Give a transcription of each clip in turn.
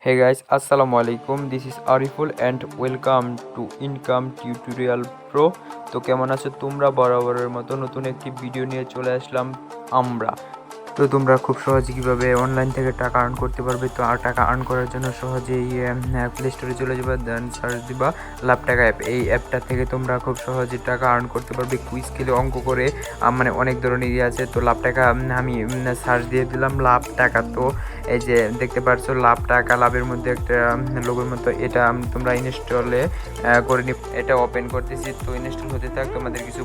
Hey guys, Assalamu alaikum. This is Ariful and welcome to Income Tutorial Pro. তো কেমন আছো তোমরা? বরাবরের মতো নতুন একটি ভিডিও নিয়ে চলে আসলাম আমরা। তো তোমরা খুব সহজে কীভাবে অনলাইন থেকে টাকা আর্ন করতে পারবে। তো আর টাকা আর্ন করার জন্য সহজেই প্লে স্টোরে চলে যাবে, দেন সার্চ দিবা লাভ টাকা অ্যাপ। এই অ্যাপটা থেকে তোমরা খুব সহজে টাকা আর্ন করতে পারবে কুইজ খেলে অঙ্ক করে, মানে অনেক ধরনের আছে। তো লাভ টাকা আমি সার্চ দিয়ে দিলাম লাভ টাকা। তো এই যে দেখতে পাচ্ছ লাভ টাকা, লাভের মধ্যে একটা লোগোর মতো, এটা তোমরা ইনস্টলে করে নি। এটা ওপেন করতেছি, তো ইনস্টল হতে থাক। তোমাদের কিছু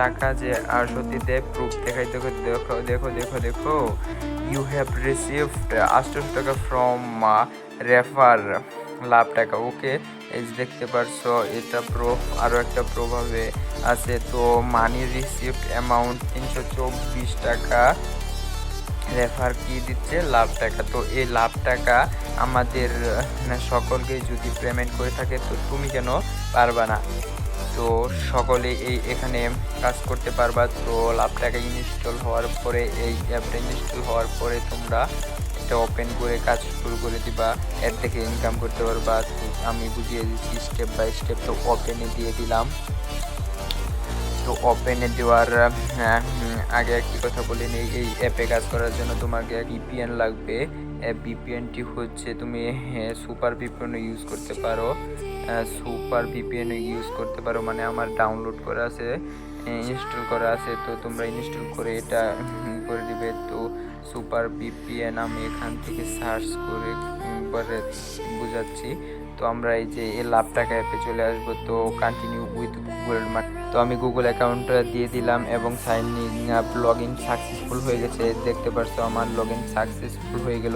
টাকা যে আর সত্যিতে প্রুফ দেখাই। দেখো দেখো দেখো দেখো দেখো ইউ হ্যাভ রিসিভড 800 টাকা ফ্রম রেফার লাভ টাকা। ওকে, এই যে দেখতে পারছো এটা প্রুফ। আরও একটা প্রুফ হবে আছে। তো মানি রিসিভড অ্যামাউন্ট 324 টাকা, রেফার কি দিচ্ছে লাভ টাকা। তো এই লাভ টাকা আমাদের সকলকে যদি পেমেন্ট করে থাকে, তো তুমি কেন পারবা না? তো সকলে এখানে কাজ করতে পারবা। তো লাভ টাকা ইনস্টল হওয়ার পরে, এই অ্যাপটা ইনস্টল হওয়ার পরে তোমরা এটা ওপেন করে কাজ শুরু করে দিবা, এর থেকে ইনকাম করতে পারবা। তো আমি বুঝিয়ে দিচ্ছি স্টেপ বাই স্টেপ। তো ওপেনে দিয়ে দিলাম। তো ওপেনে দেওয়ার আগে একটি কথা বলে নিই, এই অ্যাপে কাজ করার জন্য তোমাকে ভিপিএন লাগবে। ভিপিএনটি হচ্ছে তুমি সুপার ভিপিএন ইউজ করতে পারো। সুপার ভিপিএন ইউজ করতে পারো মানে আমার ডাউনলোড করা আছে, ইনস্টল করা আছে। তো তোমরা ইনস্টল করে এটা করে দিবে। তো সুপার ভিপিএন আমি এখান থেকে সার্চ করে বুঝাচ্ছি। তো আমরা এই যে এই লাভ টাকা অ্যাপে চলে আসবো। তো কন্টিনিউ উইথ গুগল। তো আমি গুগল অ্যাকাউন্টটা দিয়ে দিলাম এবং sign in up, log in successful হয়ে গেছে। দেখতে পাচ্ছ আমার লগ ইন সাকসেসফুল হয়ে গেল।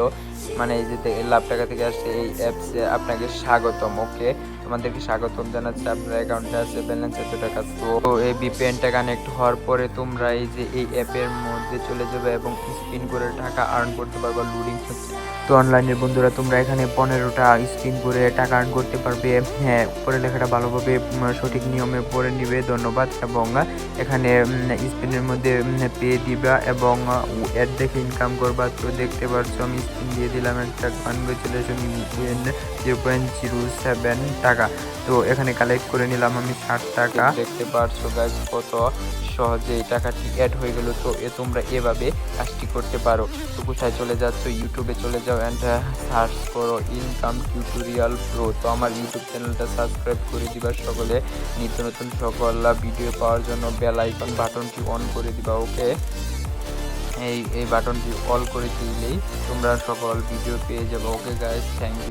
মানে এই যে লাভ টাকা থেকে আসছে এই অ্যাপসে আপনাকে স্বাগতম। ওকে, তোমাদেরকে স্বাগতম জানাচ্ছে। আপনার অ্যাকাউন্টে আছে ব্যালেন্স এত টাকা। তো এই ভিপিএনটা কানেক্ট হওয়ার পরে তোমরা এই যে এই অ্যাপের মধ্যে চলে যাবে এবং স্পিন করে টাকা আর্ন করতে পারবে। লোডিং হচ্ছে। তো অনলাইনের বন্ধুরা, তোমরা এখানে 15টা স্পিন করে টাকা আর্ন করতে পারবে। হ্যাঁ, উপরে লেখাটা ভালোভাবে সঠিক নিয়মে পড়ে নিবে। ধন্যবাদ। এবং এখানে স্পিনের মধ্যে পেয়ে দিবা এবং এর দেখে ইনকাম করবা। তো দেখতে পাচ্ছ আমি স্পিন দিয়ে দিলাম একটা, কনগ্রেচুলেশন 0.07 টাকা। তো এখানে কালেক্ট করে নিলাম আমি 60 টাকা। দেখতে পাচ্ছো গাইজ কত সহজে এই টাকাটি অ্যাড হয়ে গেল। তো তোমরা এভাবে কাজটি করতে পারো। তো কোথায় চলে যাচ্ছ? ইউটিউবে চলে যাও অ্যান্ড সার্চ করো ইনকাম টিউটোরিয়াল প্রো। তো আমার ইউটিউব চ্যানেলটা সাবস্ক্রাইব করে দিবা সকলে। নিত্য নতুন সকল ভিডিও পাওয়ার জন্য বেল আইকন বাটনটি অন করে দিবা। ওকে, এই বাটনটি অল করে দিলেই তোমরা সকল ভিডিও পেয়ে যাবো। Okay guys, thank you.